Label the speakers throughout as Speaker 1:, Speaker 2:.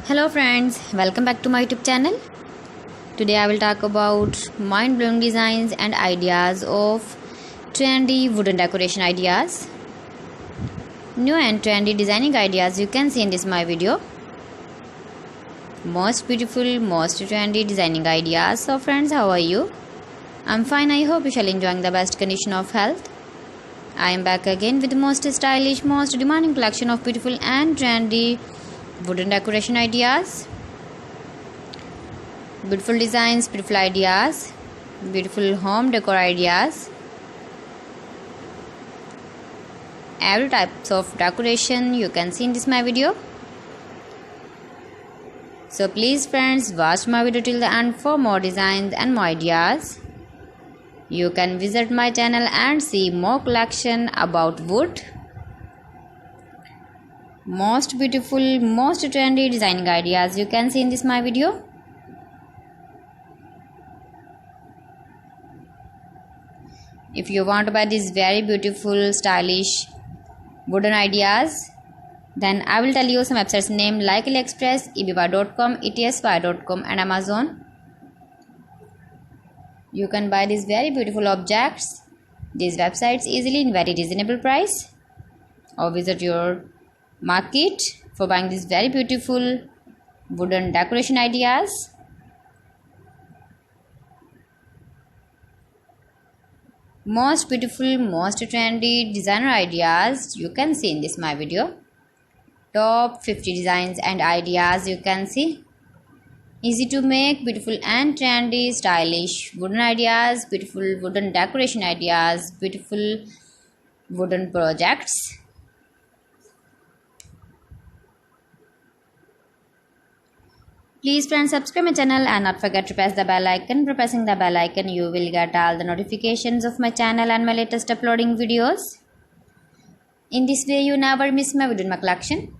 Speaker 1: Hello friends, welcome back to my YouTube channel. Today I will talk about mind-blowing designs and ideas of trendy wooden decoration ideas. New and trendy designing ideas you can see in this my video. Most beautiful, most trendy designing ideas. So friends, how are you? I'm fine. I hope you shall enjoying the best condition of health. I am back again with the most stylish, most demanding collection of beautiful and trendy wooden decoration ideas. Beautiful designs, beautiful ideas, beautiful home decor ideas. Every types of decoration you can see in this my video. So please friends, watch my video till the end for more designs and more ideas. You can visit my channel and see more collection about wood. Most beautiful, most trendy designing ideas you can see in this my video. If you want to buy these very beautiful, stylish wooden ideas, then I will tell you some websites name like AliExpress, eBay.com, etsy.com and Amazon. You can buy these very beautiful objects, these websites easily in very reasonable price, or visit your market for buying these very beautiful wooden decoration ideas. Most beautiful, most trendy designer ideas you can see in this my video. Top 50 designs and ideas you can see. Easy to make, beautiful and trendy, stylish wooden ideas, beautiful wooden decoration ideas, beautiful wooden projects. Please friends, subscribe my channel and not forget to press the bell icon. By pressing the bell icon, you will get all the notifications of my channel and my latest uploading videos. In this way, you never miss my video in my collection.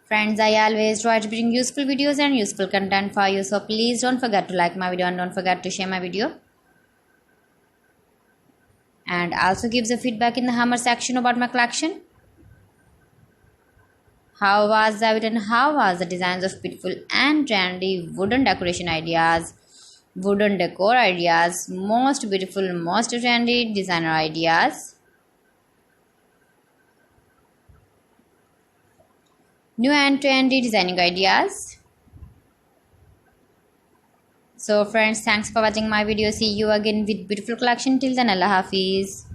Speaker 1: Friends, I always try to bring useful videos and useful content for you. So please don't forget to like my video and don't forget to share my video. And also give the feedback in the hammer section about my collection. How was the video and how was the designs of beautiful and trendy wooden decoration ideas, wooden decor ideas, most beautiful, most trendy designer ideas. New and trendy designing ideas. So friends, thanks for watching my video. See you again with beautiful collection. Till then, Allah Hafiz.